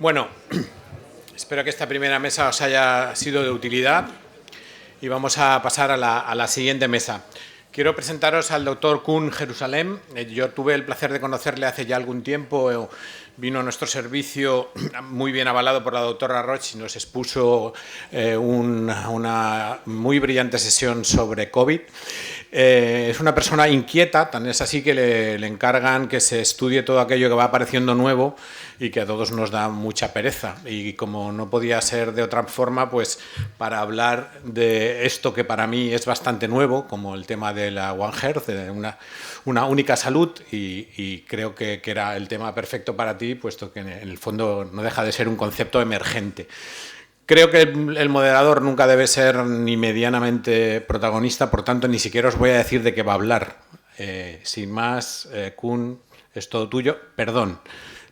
Bueno, espero que esta primera mesa os haya sido de utilidad y vamos a pasar a la siguiente mesa. Quiero presentaros al doctor Koen Jerusalem. Yo tuve el placer de conocerle hace ya algún tiempo. Vino a nuestro servicio muy bien avalado por la doctora Roche y nos expuso una muy brillante sesión sobre COVID. Es una persona inquieta, tan es así que le encargan que se estudie todo aquello que va apareciendo nuevo y que a todos nos da mucha pereza. Y como no podía ser de otra forma, pues para hablar de esto que para mí es bastante nuevo, como el tema de la One Health, de una única salud, y creo que era el tema perfecto para ti, puesto que en el fondo no deja de ser un concepto emergente. Creo que el moderador nunca debe ser ni medianamente protagonista, por tanto, ni siquiera os voy a decir de qué va a hablar. Sin más, Koen, es todo tuyo. Perdón.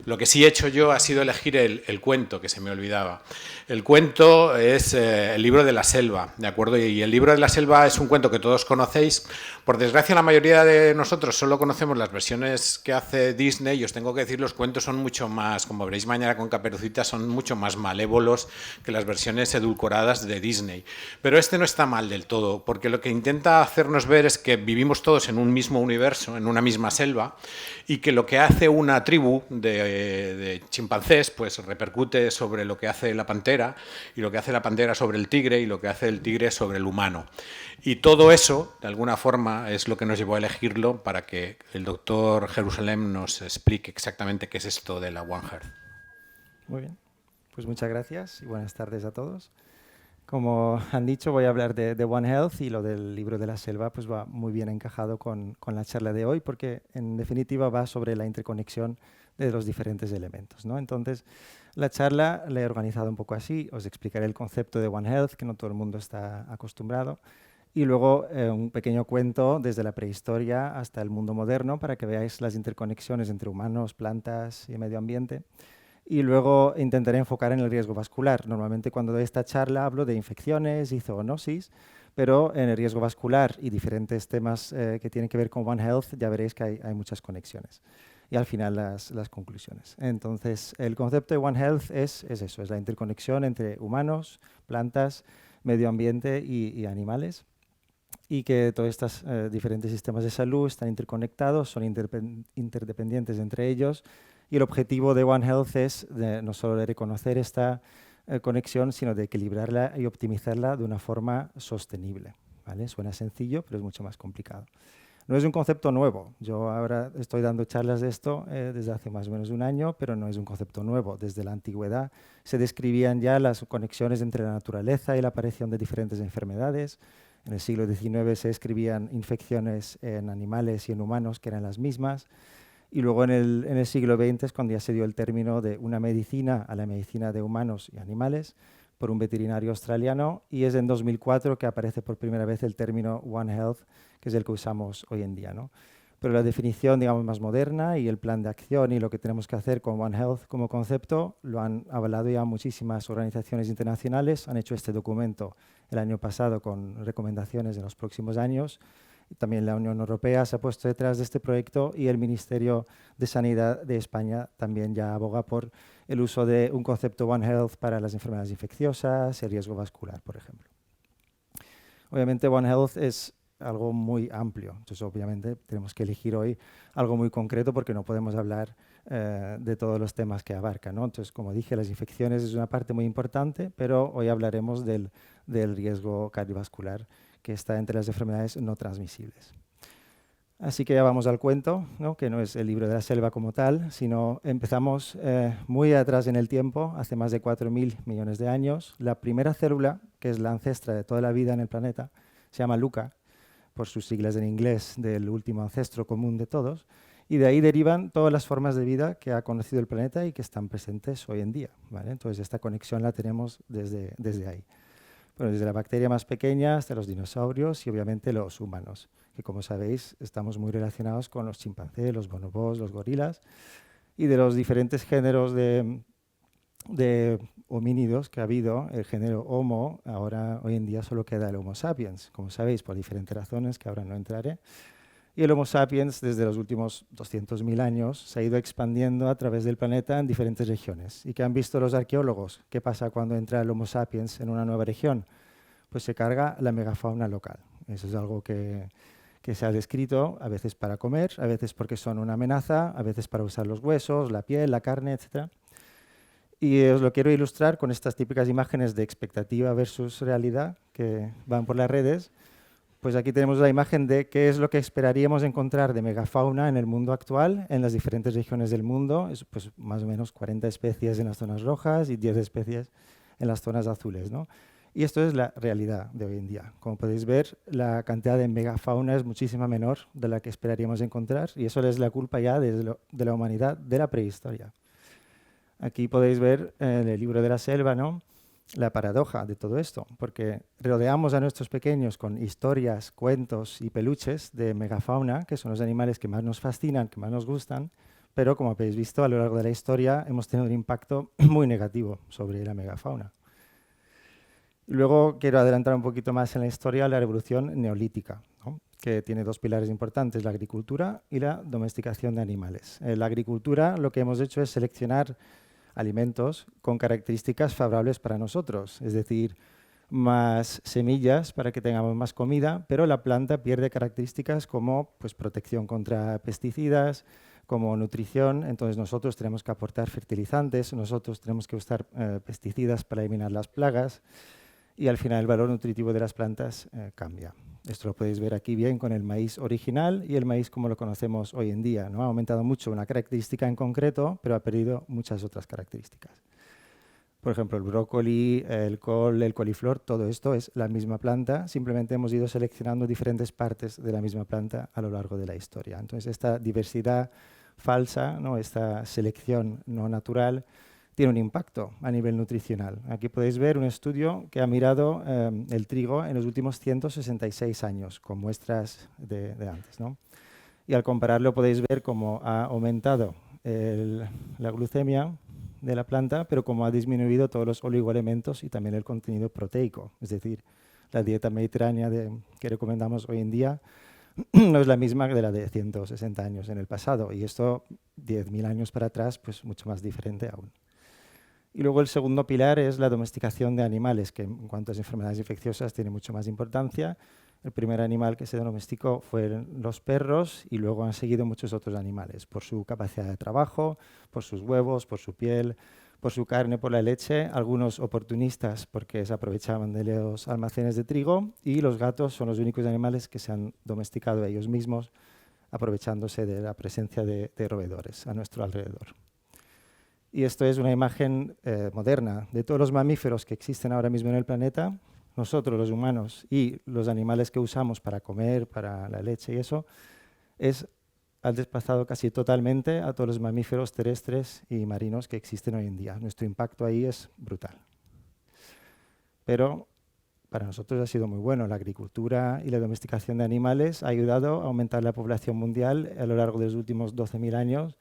Lo que sí he hecho yo ha sido elegir el cuento, que se me olvidaba. El cuento es el libro de la selva, ¿de acuerdo? Y el libro de la selva es un cuento que todos conocéis. Por desgracia, la mayoría de nosotros solo conocemos las versiones que hace Disney, y os tengo que decir, los cuentos son mucho más, como veréis mañana con Caperucita, son mucho más malévolos que las versiones edulcoradas de Disney. Pero este no está mal del todo, porque lo que intenta hacernos ver es que vivimos todos en un mismo universo, en una misma selva, y que lo que hace una tribu de chimpancés pues repercute sobre lo que hace la pantera, y lo que hace la pantera sobre el tigre, y lo que hace el tigre sobre el humano. Y todo eso, de alguna forma, es lo que nos llevó a elegirlo para que el doctor Jerusalem nos explique exactamente qué es esto de la One Health. Muy bien, pues muchas gracias y buenas tardes a todos. Como han dicho, voy a hablar de One Health, y lo del libro de la selva pues va muy bien encajado con la charla de hoy, porque en definitiva va sobre la interconexión de los diferentes elementos, ¿no? Entonces, la charla la he organizado un poco así. Os explicaré el concepto de One Health, que no todo el mundo está acostumbrado, y luego un pequeño cuento desde la prehistoria hasta el mundo moderno para que veáis las interconexiones entre humanos, plantas y medio ambiente. Y luego intentaré enfocar en el riesgo vascular. Normalmente cuando doy esta charla hablo de infecciones y zoonosis, pero en el riesgo vascular y diferentes temas que tienen que ver con One Health ya veréis que hay muchas conexiones. Y al final las conclusiones. Entonces, el concepto de One Health es eso, es la interconexión entre humanos, plantas, medio ambiente y animales, y que todos estos diferentes sistemas de salud están interconectados, son interdependientes entre ellos, y el objetivo de One Health es no solo de reconocer esta conexión, sino de equilibrarla y optimizarla de una forma sostenible, ¿vale? Suena sencillo, pero es mucho más complicado. No es un concepto nuevo. Yo ahora estoy dando charlas de esto desde hace más o menos un año, pero no es un concepto nuevo. Desde la antigüedad se describían ya las conexiones entre la naturaleza y la aparición de diferentes enfermedades. En el siglo XIX se describían infecciones en animales y en humanos que eran las mismas. Y luego en el siglo XX es cuando ya se dio el término de una medicina a la medicina de humanos y animales por un veterinario australiano, y es en 2004 que aparece por primera vez el término One Health, que es el que usamos hoy en día, ¿no? Pero la definición, digamos, más moderna y el plan de acción y lo que tenemos que hacer con One Health como concepto lo han avalado ya muchísimas organizaciones internacionales. Han hecho este documento el año pasado con recomendaciones de los próximos años. Y también la Unión Europea se ha puesto detrás de este proyecto, y el Ministerio de Sanidad de España también ya aboga por el uso de un concepto One Health para las enfermedades infecciosas y el riesgo vascular, por ejemplo. Obviamente One Health es algo muy amplio, entonces obviamente tenemos que elegir hoy algo muy concreto porque no podemos hablar de todos los temas que abarca, ¿no? Entonces, como dije, las infecciones es una parte muy importante, pero hoy hablaremos del riesgo cardiovascular, que está entre las enfermedades no transmisibles. Así que ya vamos al cuento, ¿no? Que no es el libro de la selva como tal, sino empezamos muy atrás en el tiempo, hace más de 4.000 millones de años. La primera célula, que es la ancestra de toda la vida en el planeta, se llama LUCA, por sus siglas en inglés, del último ancestro común de todos, y de ahí derivan todas las formas de vida que ha conocido el planeta y que están presentes hoy en día, ¿vale? Entonces esta conexión la tenemos desde ahí. Bueno, desde la bacteria más pequeña hasta los dinosaurios y obviamente los humanos, que como sabéis estamos muy relacionados con los chimpancés, los bonobos, los gorilas, y de los diferentes géneros de homínidos que ha habido, el género Homo, ahora hoy en día solo queda el Homo sapiens, como sabéis, por diferentes razones que ahora no entraré. Y el Homo sapiens, desde los últimos 200.000 años, se ha ido expandiendo a través del planeta en diferentes regiones. ¿Y qué han visto los arqueólogos? ¿Qué pasa cuando entra el Homo sapiens en una nueva región? Pues se carga la megafauna local. Eso es algo que se ha descrito a veces para comer, a veces porque son una amenaza, a veces para usar los huesos, la piel, la carne, etc. Y os lo quiero ilustrar con estas típicas imágenes de expectativa versus realidad que van por las redes. Pues aquí tenemos la imagen de qué es lo que esperaríamos encontrar de megafauna en el mundo actual, en las diferentes regiones del mundo. Es, pues, más o menos 40 especies en las zonas rojas y 10 especies en las zonas azules, ¿no? Y esto es la realidad de hoy en día. Como podéis ver, la cantidad de megafauna es muchísimo menor de la que esperaríamos encontrar, y eso es la culpa ya de la humanidad de la prehistoria. Aquí podéis ver en el libro de la selva, ¿no?, la paradoja de todo esto, porque rodeamos a nuestros pequeños con historias, cuentos y peluches de megafauna, que son los animales que más nos fascinan, que más nos gustan, pero como habéis visto a lo largo de la historia hemos tenido un impacto muy negativo sobre la megafauna. Luego quiero adelantar un poquito más en la historia la revolución neolítica, ¿no?, que tiene dos pilares importantes, la agricultura y la domesticación de animales. En la agricultura lo que hemos hecho es seleccionar alimentos con características favorables para nosotros, es decir, más semillas para que tengamos más comida, pero la planta pierde características como, pues, protección contra pesticidas, como nutrición. Entonces nosotros tenemos que aportar fertilizantes, nosotros tenemos que usar pesticidas para eliminar las plagas, y al final el valor nutritivo de las plantas cambia. Esto lo podéis ver aquí bien con el maíz original y el maíz como lo conocemos hoy en día, ¿no? Ha aumentado mucho una característica en concreto, pero ha perdido muchas otras características. Por ejemplo, el brócoli, el col, el coliflor, todo esto es la misma planta, simplemente hemos ido seleccionando diferentes partes de la misma planta a lo largo de la historia. Entonces, esta diversidad falsa, ¿no?, esta selección no natural, tiene un impacto a nivel nutricional. Aquí podéis ver un estudio que ha mirado el trigo en los últimos 166 años, con muestras de antes, ¿no? Y al compararlo podéis ver cómo ha aumentado la glucemia de la planta, pero cómo ha disminuido todos los oligoelementos y también el contenido proteico. Es decir, la dieta mediterránea que recomendamos hoy en día no es la misma que de la de 160 años en el pasado, y esto 10.000 años para atrás, pues mucho más diferente aún. Y luego el segundo pilar es la domesticación de animales, que en cuanto a las enfermedades infecciosas tiene mucho más importancia. El primer animal que se domesticó fueron los perros, y luego han seguido muchos otros animales, por su capacidad de trabajo, por sus huevos, por su piel, por su carne, por la leche, algunos oportunistas porque se aprovechaban de los almacenes de trigo, y los gatos son los únicos animales que se han domesticado ellos mismos, aprovechándose de la presencia de roedores a nuestro alrededor. Y esto es una imagen moderna de todos los mamíferos que existen ahora mismo en el planeta. Nosotros, los humanos, y los animales que usamos para comer, para la leche y eso, han desplazado casi totalmente a todos los mamíferos terrestres y marinos que existen hoy en día. Nuestro impacto ahí es brutal. Pero para nosotros ha sido muy bueno. La agricultura y la domesticación de animales ha ayudado a aumentar la población mundial a lo largo de los últimos 12.000 años,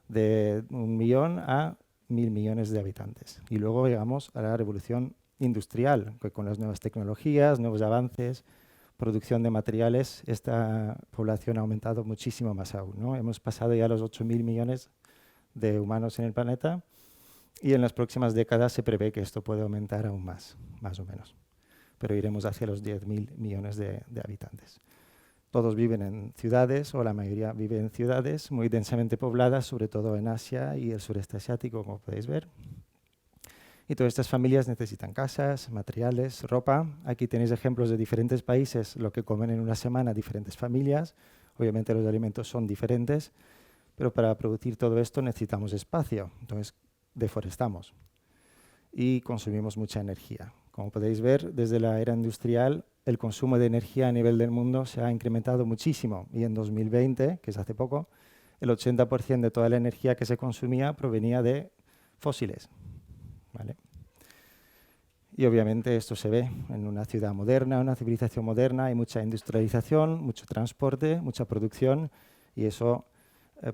de 1 millón a 1.000 millones de habitantes. Y luego llegamos a la revolución industrial, que con las nuevas tecnologías, nuevos avances, producción de materiales, esta población ha aumentado muchísimo más aún, ¿no? Hemos pasado ya los 8.000 millones de humanos en el planeta, y en las próximas décadas se prevé que esto puede aumentar aún más o menos. Pero iremos hacia los 10.000 millones de habitantes. Todos viven en ciudades, o la mayoría vive en ciudades muy densamente pobladas, sobre todo en Asia y el sureste asiático, como podéis ver. Y todas estas familias necesitan casas, materiales, ropa. Aquí tenéis ejemplos de diferentes países, lo que comen en una semana diferentes familias. Obviamente los alimentos son diferentes, pero para producir todo esto necesitamos espacio, entonces deforestamos y consumimos mucha energía. Como podéis ver, desde la era industrial, el consumo de energía a nivel del mundo se ha incrementado muchísimo, y en 2020, que es hace poco, el 80% de toda la energía que se consumía provenía de fósiles, ¿vale? Y obviamente esto se ve en una ciudad moderna, una civilización moderna, hay mucha industrialización, mucho transporte, mucha producción, y eso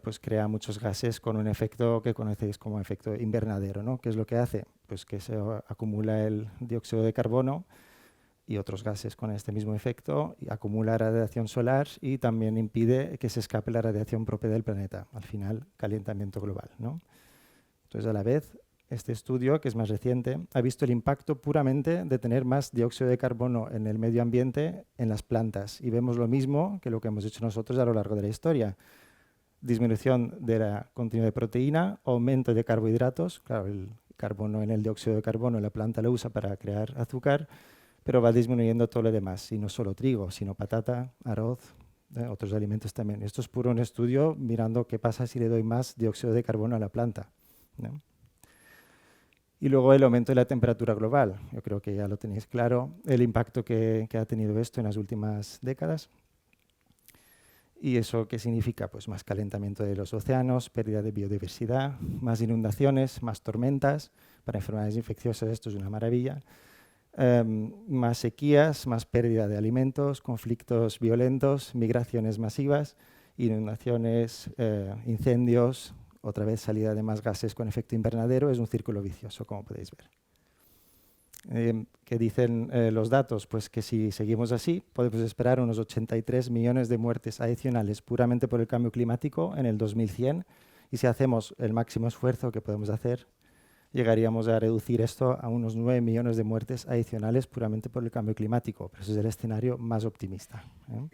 pues crea muchos gases con un efecto que conocéis como efecto invernadero, ¿no? ¿Qué es lo que hace? Pues que se acumula el dióxido de carbono y otros gases con este mismo efecto, y acumula radiación solar y también impide que se escape la radiación propia del planeta. Al final, calentamiento global, ¿no? Entonces, a la vez, este estudio, que es más reciente, ha visto el impacto puramente de tener más dióxido de carbono en el medio ambiente en las plantas. Y vemos lo mismo que lo que hemos hecho nosotros a lo largo de la historia. Disminución de la contenido de proteína, aumento de carbohidratos. Claro, el carbono en el dióxido de carbono la planta lo usa para crear azúcar, pero va disminuyendo todo lo demás. Y no solo trigo, sino patata, arroz, otros alimentos también. Esto es puro un estudio mirando qué pasa si le doy más dióxido de carbono a la planta, ¿no? Y luego el aumento de la temperatura global. Yo creo que ya lo tenéis claro, el impacto que ha tenido esto en las últimas décadas. ¿Y eso qué significa? Pues más calentamiento de los océanos, pérdida de biodiversidad, más inundaciones, más tormentas. Para enfermedades infecciosas esto es una maravilla. Más sequías, más pérdida de alimentos, conflictos violentos, migraciones masivas, inundaciones, incendios, otra vez salida de más gases con efecto invernadero. Es un círculo vicioso, como podéis ver. ¿Qué dicen los datos? Pues que si seguimos así, podemos esperar unos 83 millones de muertes adicionales puramente por el cambio climático en el 2100, y si hacemos el máximo esfuerzo que podemos hacer, llegaríamos a reducir esto a unos 9 millones de muertes adicionales puramente por el cambio climático. Pero ese es el escenario más optimista, ¿eh?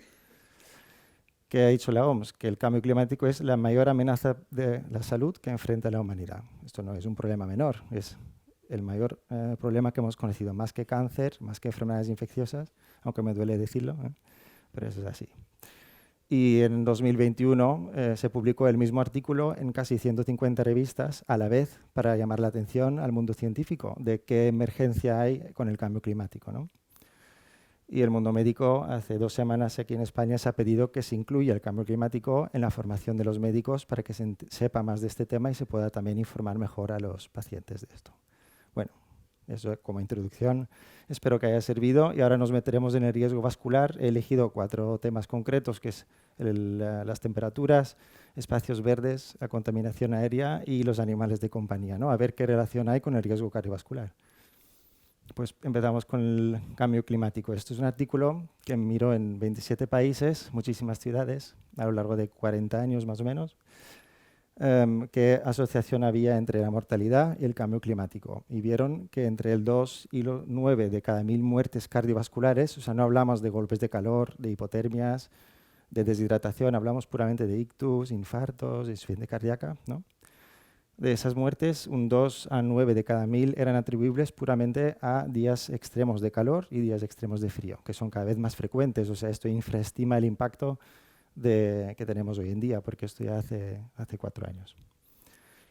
¿Qué ha dicho la OMS? Que el cambio climático es la mayor amenaza de la salud que enfrenta la humanidad. Esto no es un problema menor, es el mayor problema que hemos conocido, más que cáncer, más que enfermedades infecciosas, aunque me duele decirlo, pero eso es así. Y en 2021 se publicó el mismo artículo en casi 150 revistas a la vez para llamar la atención al mundo científico de qué emergencia hay con el cambio climático, ¿no? Y el mundo médico, hace 2 semanas aquí en España, se ha pedido que se incluya el cambio climático en la formación de los médicos para que se sepa más de este tema y se pueda también informar mejor a los pacientes de esto. Bueno, eso como introducción. Espero que haya servido y ahora nos meteremos en el riesgo vascular. He elegido 4 temas concretos, que es las temperaturas, espacios verdes, la contaminación aérea y los animales de compañía, ¿no? A ver qué relación hay con el riesgo cardiovascular. Pues empezamos con el cambio climático. Esto es un artículo que miró en 27 países, muchísimas ciudades, a lo largo de 40 años más o menos. Qué asociación había entre la mortalidad y el cambio climático. Y vieron que entre el 2 y 9 de cada 1000 muertes cardiovasculares, o sea, no hablamos de golpes de calor, de hipotermias, de deshidratación, hablamos puramente de ictus, infartos, insuficiencia cardíaca, ¿no? De esas muertes, un 2 a 9 de cada 1000 eran atribuibles puramente a días extremos de calor y días extremos de frío, que son cada vez más frecuentes. O sea, esto infraestima el impacto que tenemos hoy en día, porque esto ya hace 4 años.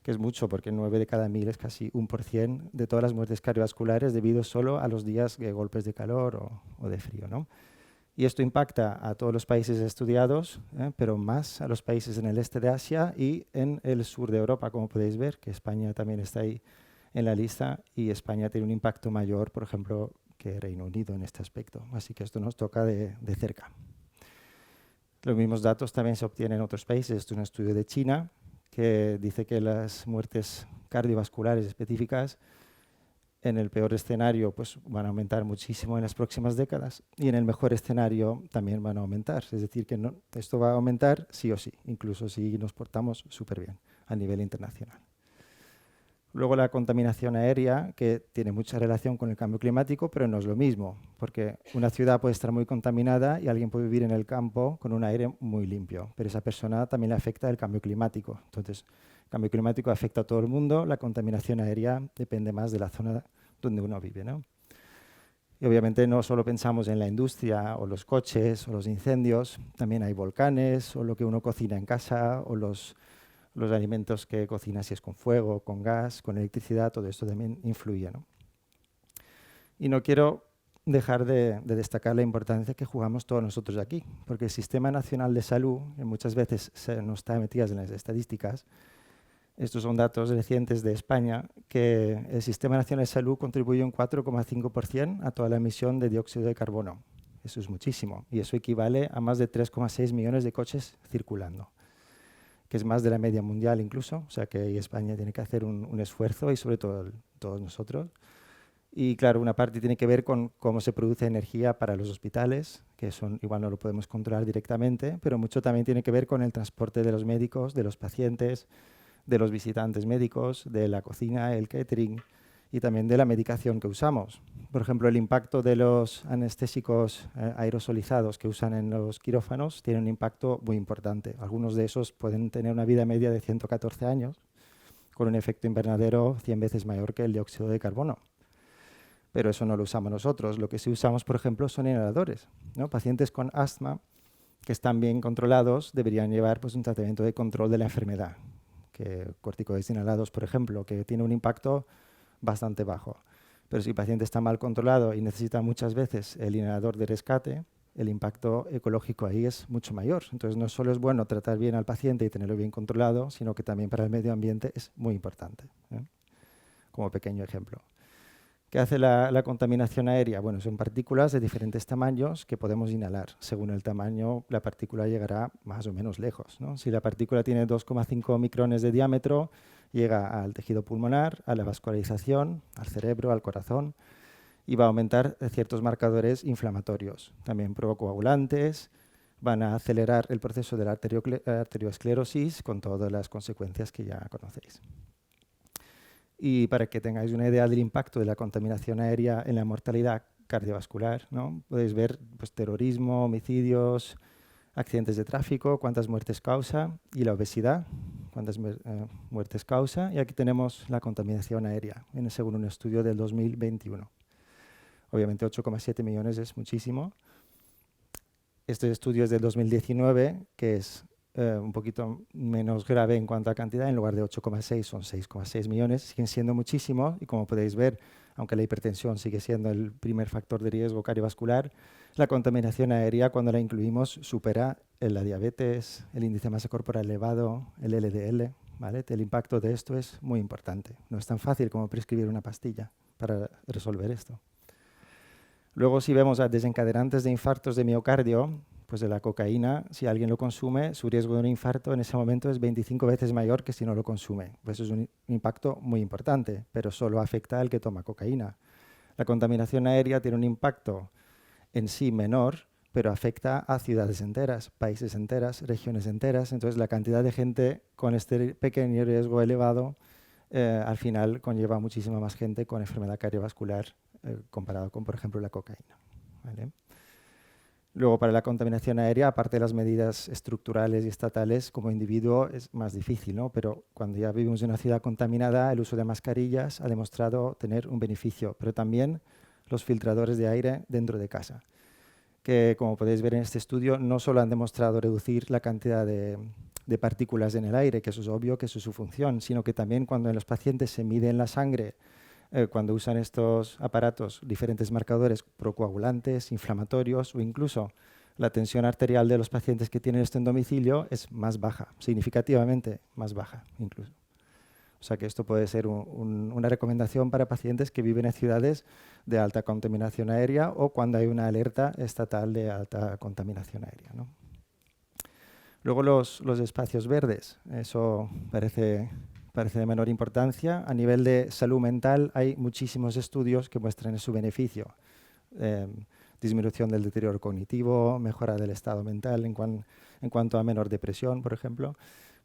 Que es mucho, porque 9 de cada 1000 es casi 1% de todas las muertes cardiovasculares debido solo a los días de golpes de calor o de frío, ¿no? Y esto impacta a todos los países estudiados, pero más a los países en el este de Asia y en el sur de Europa, como podéis ver, que España también está ahí en la lista, y España tiene un impacto mayor, por ejemplo, que Reino Unido en este aspecto. Así que esto nos toca de cerca. Los mismos datos también se obtienen en otros países. Esto es un estudio de China que dice que las muertes cardiovasculares específicas en el peor escenario pues, van a aumentar muchísimo en las próximas décadas, y en el mejor escenario también van a aumentar. Es decir, que esto va a aumentar sí o sí, incluso si nos portamos súper bien a nivel internacional. Luego la contaminación aérea, que tiene mucha relación con el cambio climático, pero no es lo mismo, porque una ciudad puede estar muy contaminada y alguien puede vivir en el campo con un aire muy limpio, pero esa persona también le afecta el cambio climático. Entonces, el cambio climático afecta a todo el mundo, la contaminación aérea depende más de la zona donde uno vive, ¿no? Y obviamente no solo pensamos en la industria o los coches o los incendios, también hay volcanes o lo que uno cocina en casa o los alimentos que cocina, si es con fuego, con gas, con electricidad, todo esto también influye, ¿no? Y no quiero dejar de destacar la importancia que jugamos todos nosotros aquí, porque el Sistema Nacional de Salud, que muchas veces no está metido en las estadísticas, estos son datos recientes de España, que el Sistema Nacional de Salud contribuye un 4,5% a toda la emisión de dióxido de carbono. Eso es muchísimo, y eso equivale a más de 3,6 millones de coches circulando, que es más de la media mundial incluso. O sea que España tiene que hacer un esfuerzo, y sobre todo todos nosotros. Y claro, una parte tiene que ver con cómo se produce energía para los hospitales, que son, igual no lo podemos controlar directamente, pero mucho también tiene que ver con el transporte de los médicos, de los pacientes, de los visitantes médicos, de la cocina, el catering y también de la medicación que usamos. Por ejemplo, el impacto de los anestésicos aerosolizados que usan en los quirófanos tiene un impacto muy importante. Algunos de esos pueden tener una vida media de 114 años, con un efecto invernadero 100 veces mayor que el dióxido de carbono. Pero eso no lo usamos nosotros. Lo que sí usamos, por ejemplo, son inhaladores, ¿no? Pacientes con asma que están bien controlados deberían llevar pues, un tratamiento de control de la enfermedad, que corticoides inhalados, por ejemplo, que tiene un impacto bastante bajo. Pero si el paciente está mal controlado y necesita muchas veces el inhalador de rescate, el impacto ecológico ahí es mucho mayor. Entonces, no solo es bueno tratar bien al paciente y tenerlo bien controlado, sino que también para el medio ambiente es muy importante, ¿eh? Como pequeño ejemplo. ¿Qué hace la contaminación aérea? Bueno, son partículas de diferentes tamaños que podemos inhalar. Según el tamaño, la partícula llegará más o menos lejos, ¿no? Si la partícula tiene 2,5 micrones de diámetro, llega al tejido pulmonar, a la vascularización, al cerebro, al corazón, y va a aumentar ciertos marcadores inflamatorios. También procoagulantes, van a acelerar el proceso de la arteriosclerosis con todas las consecuencias que ya conocéis. Y para que tengáis una idea del impacto de la contaminación aérea en la mortalidad cardiovascular, ¿no? Podéis ver pues, terrorismo, homicidios, accidentes de tráfico, cuántas muertes causa, y la obesidad, cuántas muertes causa. Y aquí tenemos la contaminación aérea, según un estudio del 2021. Obviamente 8,7 millones es muchísimo. Este estudio es del 2019, que es un poquito menos grave en cuanto a cantidad. En lugar de 8,6 son 6,6 millones. Siguen siendo muchísimo y como podéis ver, aunque la hipertensión sigue siendo el primer factor de riesgo cardiovascular, la contaminación aérea, cuando la incluimos, supera la diabetes, el índice de masa corporal elevado, el LDL, ¿vale? El impacto de esto es muy importante. No es tan fácil como prescribir una pastilla para resolver esto. Luego, si vemos a desencadenantes de infartos de miocardio, pues de la cocaína, si alguien lo consume, su riesgo de un infarto en ese momento es 25 veces mayor que si no lo consume. Pues es un impacto muy importante, pero solo afecta al que toma cocaína. La contaminación aérea tiene un impacto en sí menor, pero afecta a ciudades enteras, países enteras, regiones enteras. Entonces, la cantidad de gente con este pequeño riesgo elevado al final conlleva muchísima más gente con enfermedad cardiovascular comparado con, por ejemplo, la cocaína, ¿vale? Luego, para la contaminación aérea, aparte de las medidas estructurales y estatales, como individuo es más difícil, ¿no? Pero cuando ya vivimos en una ciudad contaminada, el uso de mascarillas ha demostrado tener un beneficio, pero también los filtradores de aire dentro de casa, que como podéis ver en este estudio, no solo han demostrado reducir la cantidad de partículas en el aire, que eso es obvio, que eso es su función, sino que también cuando en los pacientes se mide en la sangre, cuando usan estos aparatos diferentes marcadores procoagulantes, inflamatorios o incluso la tensión arterial de los pacientes que tienen esto en domicilio es más baja, significativamente más baja incluso. O sea que esto puede ser una recomendación para pacientes que viven en ciudades de alta contaminación aérea o cuando hay una alerta estatal de alta contaminación aérea, ¿no? Luego los espacios verdes, eso parece de menor importancia. A nivel de salud mental hay muchísimos estudios que muestran su beneficio. Disminución del deterioro cognitivo, mejora del estado mental en cuanto a menor depresión, por ejemplo.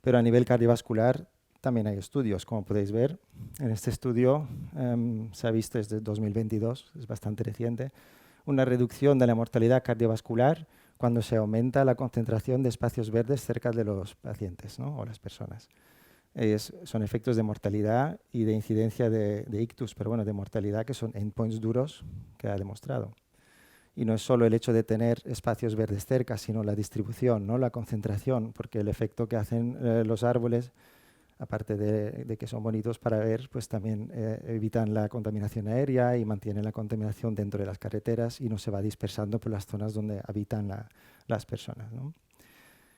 Pero a nivel cardiovascular también hay estudios. Como podéis ver, en este estudio se ha visto desde 2022, es bastante reciente, una reducción de la mortalidad cardiovascular cuando se aumenta la concentración de espacios verdes cerca de los pacientes, ¿no? O las personas. Son efectos de mortalidad y de incidencia de ictus, pero bueno, de mortalidad que son endpoints duros que ha demostrado. Y no es solo el hecho de tener espacios verdes cerca, sino la distribución, ¿no? La concentración, porque el efecto que hacen los árboles, aparte de que son bonitos para ver, pues también evitan la contaminación aérea y mantienen la contaminación dentro de las carreteras y no se va dispersando por las zonas donde habitan las personas, ¿no?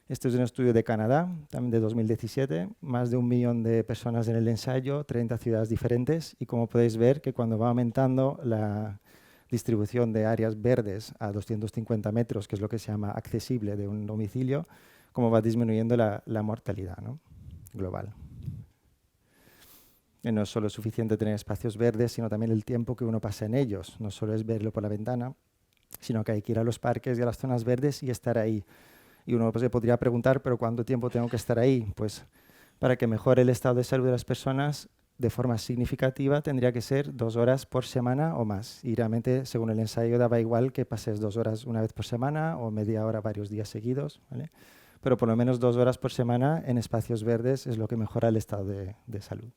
Este es un estudio de Canadá, también de 2017, más de 1 millón de personas en el ensayo, 30 ciudades diferentes, y como podéis ver que cuando va aumentando la distribución de áreas verdes a 250 metros, que es lo que se llama accesible de un domicilio, cómo va disminuyendo la mortalidad, ¿no? Global. No es solo suficiente tener espacios verdes, sino también el tiempo que uno pasa en ellos. No solo es verlo por la ventana, sino que hay que ir a los parques y a las zonas verdes y estar ahí. Y uno pues, se podría preguntar, ¿pero cuánto tiempo tengo que estar ahí? Pues para que mejore el estado de salud de las personas de forma significativa tendría que ser 2 horas por semana o más. Y realmente, según el ensayo, daba igual que pases 2 horas una vez por semana o media hora varios días seguidos, ¿vale? Pero por lo menos 2 horas por semana en espacios verdes es lo que mejora el estado de salud.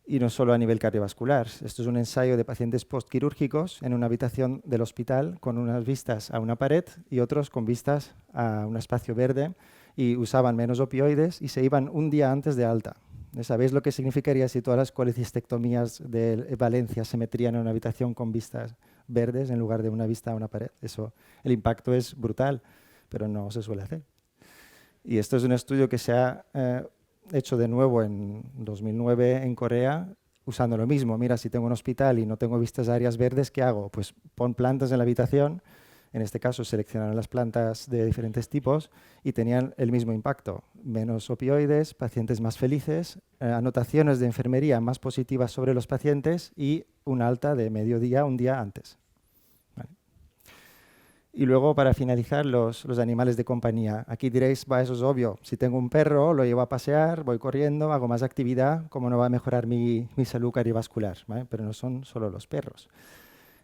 Y no solo a nivel cardiovascular. Esto es un ensayo de pacientes postquirúrgicos en una habitación del hospital con unas vistas a una pared y otros con vistas a un espacio verde, y usaban menos opioides y se iban un día antes de alta. ¿Sabéis lo que significaría si todas las colecistectomías de Valencia se meterían en una habitación con vistas verdes en lugar de una vista a una pared? Eso, el impacto es brutal, pero no se suele hacer. Y esto es un estudio que se ha hecho de nuevo en 2009 en Corea, usando lo mismo. Mira, si tengo un hospital y no tengo vistas a áreas verdes, ¿qué hago? Pues pon plantas en la habitación. En este caso seleccionaron las plantas de diferentes tipos y tenían el mismo impacto. Menos opioides, pacientes más felices, anotaciones de enfermería más positivas sobre los pacientes y un alta de mediodía un día antes. ¿Vale? Y luego, para finalizar, los animales de compañía. Aquí diréis, eso es obvio. Si tengo un perro, lo llevo a pasear, voy corriendo, hago más actividad, ¿cómo no va a mejorar mi salud cardiovascular? ¿Vale? Pero no son solo los perros.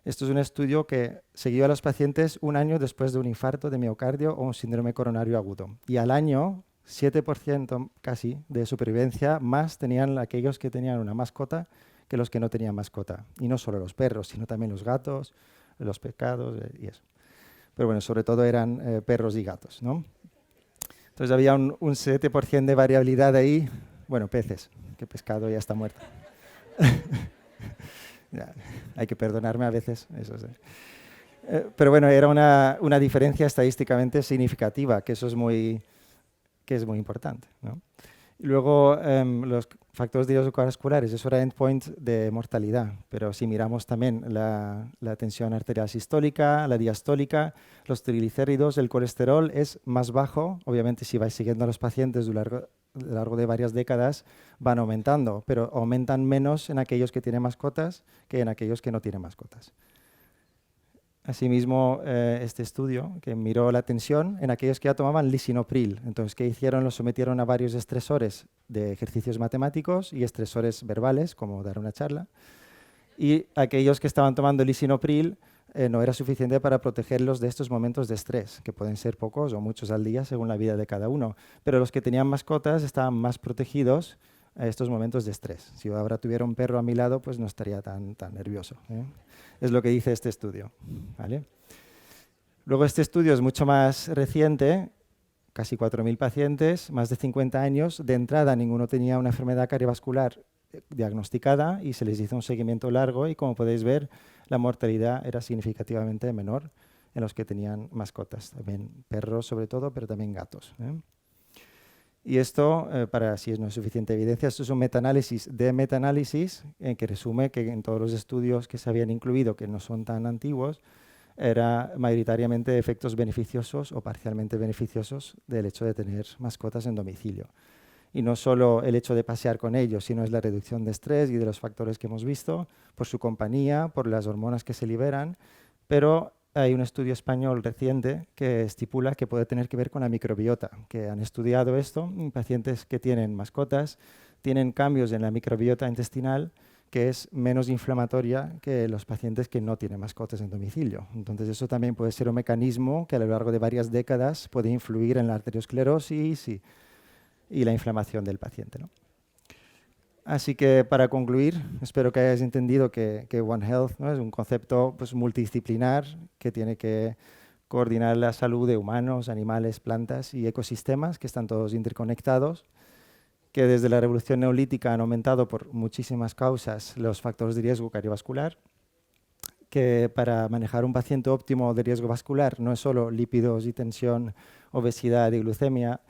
Esto es un estudio que siguió a los pacientes un año después de un infarto de miocardio o un síndrome coronario agudo. Y al año, 7% casi de supervivencia más tenían aquellos que tenían una mascota que los que no tenían mascota. Y no solo los perros, sino también los gatos, los pescados y eso. Pero bueno, sobre todo eran perros y gatos, ¿no? Entonces había un 7% de variabilidad ahí. Bueno, peces, que pescado ya está muerto. Ya, hay que perdonarme a veces, eso sí. Pero bueno, era una diferencia estadísticamente significativa, que eso es muy importante, ¿no? Y luego, los factores de riesgo cardiovasculares, eso era endpoint de mortalidad, pero si miramos también la tensión arterial sistólica, la diastólica, los triglicéridos, el colesterol es más bajo. Obviamente, si vais siguiendo a los pacientes a lo largo de varias décadas, van aumentando, pero aumentan menos en aquellos que tienen mascotas que en aquellos que no tienen mascotas. Asimismo, este estudio que miró la tensión en aquellos que ya tomaban lisinopril. Entonces, ¿qué hicieron? Los sometieron a varios estresores de ejercicios matemáticos y estresores verbales, como dar una charla. Y aquellos que estaban tomando lisinopril no era suficiente para protegerlos de estos momentos de estrés, que pueden ser pocos o muchos al día según la vida de cada uno. Pero los que tenían mascotas estaban más protegidos a estos momentos de estrés. Si ahora tuviera un perro a mi lado, pues no estaría tan nervioso, ¿eh? Es lo que dice este estudio, ¿vale? Luego, este estudio es mucho más reciente, casi 4.000 pacientes, más de 50 años. De entrada, ninguno tenía una enfermedad cardiovascular diagnosticada y se les hizo un seguimiento largo y, como podéis ver, la mortalidad era significativamente menor en los que tenían mascotas, también perros sobre todo, pero también gatos, ¿eh? Y esto, para si no es suficiente evidencia, esto es un metaanálisis de metaanálisis que resume que en todos los estudios que se habían incluido, que no son tan antiguos, era mayoritariamente efectos beneficiosos o parcialmente beneficiosos del hecho de tener mascotas en domicilio. Y no solo el hecho de pasear con ellos, sino es la reducción de estrés y de los factores que hemos visto, por su compañía, por las hormonas que se liberan, pero hay un estudio español reciente que estipula que puede tener que ver con la microbiota, que han estudiado esto en pacientes que tienen mascotas, tienen cambios en la microbiota intestinal que es menos inflamatoria que los pacientes que no tienen mascotas en domicilio. Entonces, eso también puede ser un mecanismo que a lo largo de varias décadas puede influir en la arteriosclerosis y la inflamación del paciente, ¿no? Así que, para concluir, espero que hayáis entendido que One Health, ¿no?, es un concepto pues, multidisciplinar que tiene que coordinar la salud de humanos, animales, plantas y ecosistemas que están todos interconectados, que desde la revolución neolítica han aumentado por muchísimas causas los factores de riesgo cardiovascular, que para manejar un paciente óptimo de riesgo vascular no es solo lípidos y tensión, obesidad y glucemia,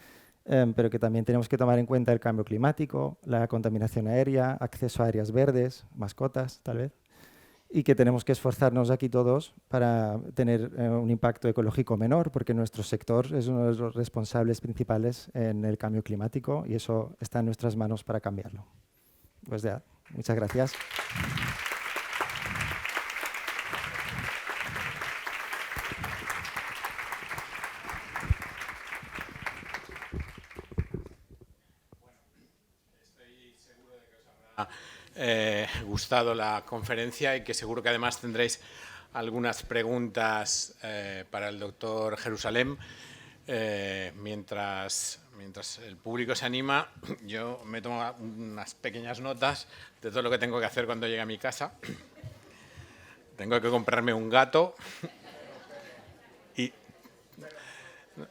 pero que también tenemos que tomar en cuenta el cambio climático, la contaminación aérea, acceso a áreas verdes, mascotas tal vez, y que tenemos que esforzarnos aquí todos para tener un impacto ecológico menor, porque nuestro sector es uno de los responsables principales en el cambio climático y eso está en nuestras manos para cambiarlo. Pues ya, muchas gracias. Gustado la conferencia y que seguro que además tendréis algunas preguntas para el doctor Jerusalem. Mientras el público se anima, yo me tomo unas pequeñas notas de todo lo que tengo que hacer cuando llegue a mi casa. Tengo que comprarme un gato y...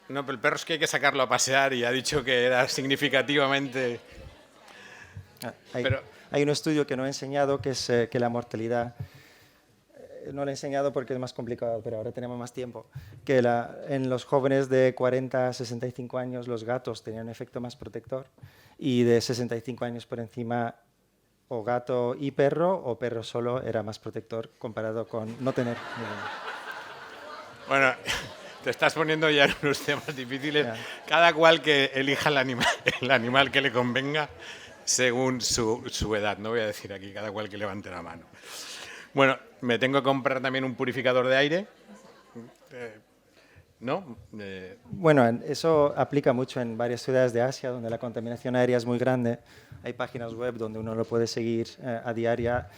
No, pero el perro es que hay que sacarlo a pasear y ha dicho que era significativamente... Hay un estudio que no he enseñado, que es que la mortalidad, no lo he enseñado porque es más complicado, pero ahora tenemos más tiempo, que en los jóvenes de 40 a 65 años los gatos tenían un efecto más protector y de 65 años por encima o gato y perro o perro solo era más protector comparado con no tener ninguno. Bueno, te estás poniendo ya en unos temas difíciles. Ya. Cada cual que elija el animal que le convenga según su edad. No voy a decir aquí cada cual que levante la mano. Bueno, me tengo que comprar también un purificador de aire. ¿No? Bueno, eso aplica mucho en varias ciudades de Asia donde la contaminación aérea es muy grande. Hay páginas web donde uno lo puede seguir a diaria.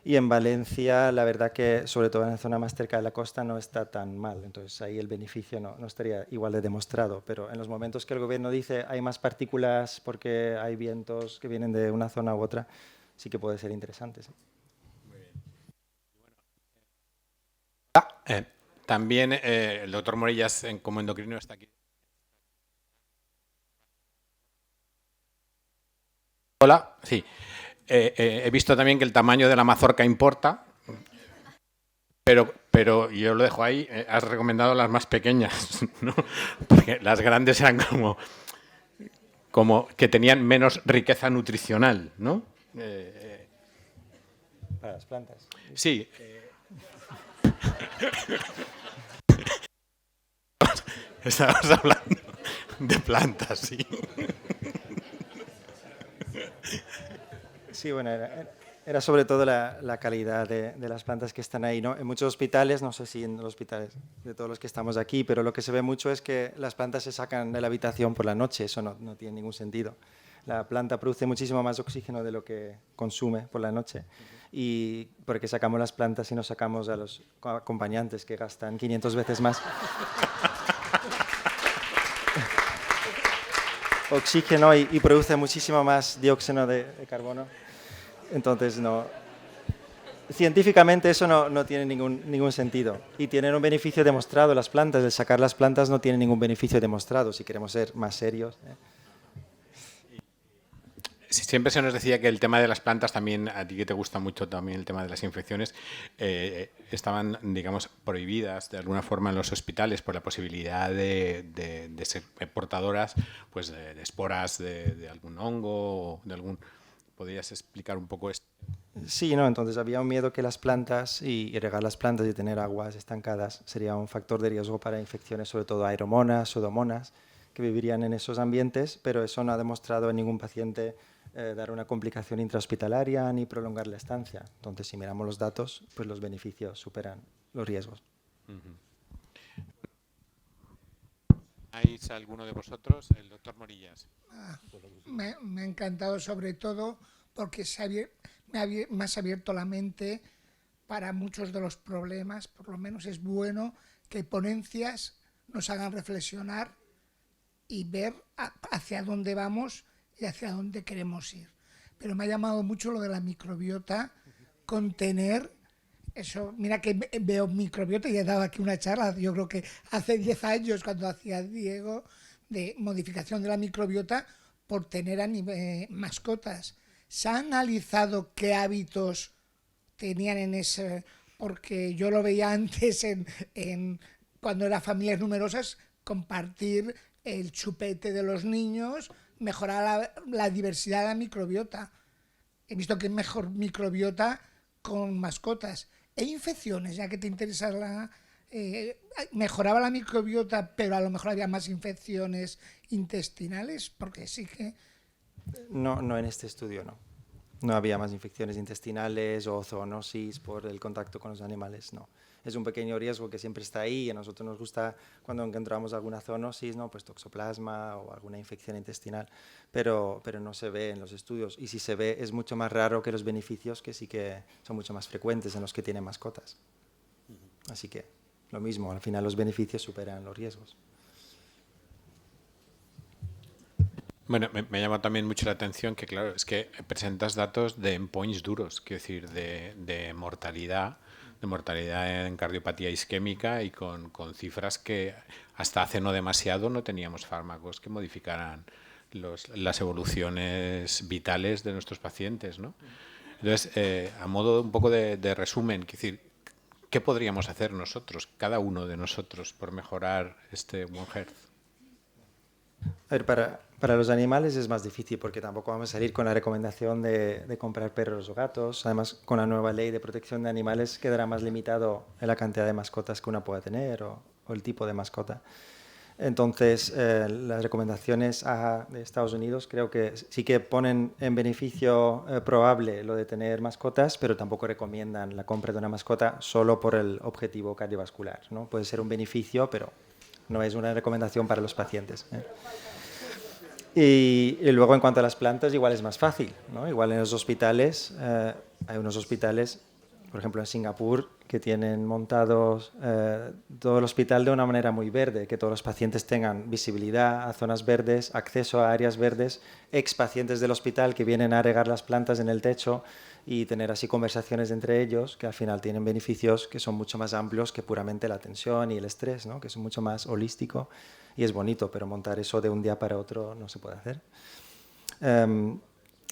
Y en Valencia, la verdad que, sobre todo en la zona más cerca de la costa, no está tan mal. Entonces, ahí el beneficio no estaría igual de demostrado. Pero en los momentos que el gobierno dice hay más partículas porque hay vientos que vienen de una zona u otra, sí que puede ser interesante. ¿Sí? Muy bien. También el doctor Morillas, como endocrino, está aquí. Hola, sí. He visto también que el tamaño de la mazorca importa, pero yo lo dejo ahí. Has recomendado las más pequeñas, ¿no? Porque las grandes eran como que tenían menos riqueza nutricional, ¿no? Para las plantas. Sí. Estábamos hablando de plantas, sí. Sí, bueno, era sobre todo la calidad de las plantas que están ahí, ¿no? En muchos hospitales, no sé si en los hospitales de todos los que estamos aquí, pero lo que se ve mucho es que las plantas se sacan de la habitación por la noche, eso no tiene ningún sentido. La planta produce muchísimo más oxígeno de lo que consume por la noche. Y porque sacamos las plantas y no sacamos a los acompañantes que gastan 500 veces más oxígeno y produce muchísimo más dióxido de carbono. Entonces, científicamente eso no tiene ningún sentido. Y tienen un beneficio demostrado las plantas. El sacar las plantas no tiene ningún beneficio demostrado, si queremos ser más serios. Siempre se nos decía que el tema de las plantas también, a ti que te gusta mucho también el tema de las infecciones, estaban, digamos, prohibidas de alguna forma en los hospitales por la posibilidad de ser portadoras pues, de esporas de algún hongo o de algún... ¿Podrías explicar un poco esto? Sí, no, entonces había un miedo que las plantas y regar las plantas y tener aguas estancadas sería un factor de riesgo para infecciones, sobre todo aeromonas, pseudomonas, que vivirían en esos ambientes, pero eso no ha demostrado en ningún paciente dar una complicación intrahospitalaria ni prolongar la estancia. Entonces, si miramos los datos, pues los beneficios superan los riesgos. ¿Hay alguno de vosotros? El doctor Morillas. Me ha encantado sobre todo porque me has abierto la mente para muchos de los problemas. Por lo menos es bueno que ponencias nos hagan reflexionar y ver hacia dónde vamos y hacia dónde queremos ir. Pero me ha llamado mucho lo de la microbiota, contener eso. Mira que veo microbiota y he dado aquí una charla, yo creo que hace 10 años cuando hacía Diego, de modificación de la microbiota por tener mascotas. ¿Se ha analizado qué hábitos tenían en ese? Porque yo lo veía antes cuando eran familias numerosas, compartir el chupete de los niños, mejorar la diversidad de la microbiota. He visto que es mejor microbiota con mascotas. ¿E infecciones? Ya que te interesa mejoraba la microbiota, pero a lo mejor había más infecciones intestinales, porque sí que... No en este estudio, no. No había más infecciones intestinales o zoonosis por el contacto con los animales, no. Es un pequeño riesgo que siempre está ahí y a nosotros nos gusta cuando encontramos alguna zoonosis, ¿no? Pues toxoplasma o alguna infección intestinal, pero no se ve en los estudios. Y si se ve es mucho más raro que los beneficios, que sí que son mucho más frecuentes en los que tienen mascotas. Así que lo mismo, al final los beneficios superan los riesgos. Bueno, me llama también mucho la atención que, claro, es que presentas datos de endpoints duros, quiero decir, de mortalidad en cardiopatía isquémica y con cifras que hasta hace no demasiado no teníamos fármacos que modificaran las evoluciones vitales de nuestros pacientes, ¿no? Entonces, a modo un poco de resumen, quiero decir, ¿qué podríamos hacer nosotros, cada uno de nosotros, por mejorar este One Health? A ver, para los animales es más difícil porque tampoco vamos a salir con la recomendación de comprar perros o gatos. Además, con la nueva ley de protección de animales quedará más limitado en la cantidad de mascotas que uno pueda tener o el tipo de mascota. Entonces, las recomendaciones de Estados Unidos creo que sí que ponen en beneficio probable lo de tener mascotas, pero tampoco recomiendan la compra de una mascota solo por el objetivo cardiovascular, ¿no? Puede ser un beneficio, pero no es una recomendación para los pacientes, ¿eh? Y luego en cuanto a las plantas, igual es más fácil, ¿no? Igual en los hospitales, hay unos hospitales, por ejemplo en Singapur, que tienen montados todo el hospital de una manera muy verde, que todos los pacientes tengan visibilidad a zonas verdes, acceso a áreas verdes, ex pacientes del hospital que vienen a regar las plantas en el techo y tener así conversaciones entre ellos, que al final tienen beneficios que son mucho más amplios que puramente la tensión y el estrés, ¿no? Que es mucho más holístico y es bonito, pero montar eso de un día para otro no se puede hacer. En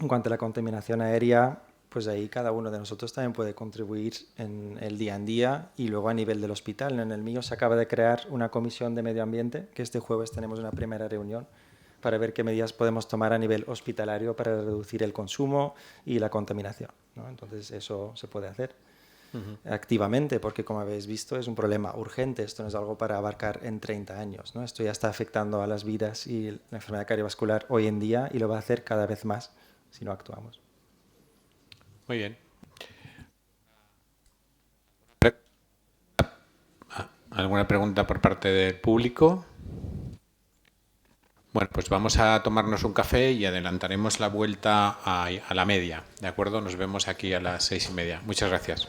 cuanto a la contaminación aérea, pues ahí cada uno de nosotros también puede contribuir en el día en día y luego a nivel del hospital. En el mío se acaba de crear una comisión de medio ambiente, que este jueves tenemos una primera reunión para ver qué medidas podemos tomar a nivel hospitalario para reducir el consumo y la contaminación, ¿no? Entonces eso se puede hacer activamente, porque como habéis visto es un problema urgente, esto no es algo para abarcar en 30 años, ¿no? Esto ya está afectando a las vidas y la enfermedad cardiovascular hoy en día y lo va a hacer cada vez más si no actuamos. Muy bien. ¿Alguna pregunta por parte del público? Bueno, pues vamos a tomarnos un café y adelantaremos la vuelta a la media, ¿de acuerdo? Nos vemos aquí a las 6:30. Muchas gracias.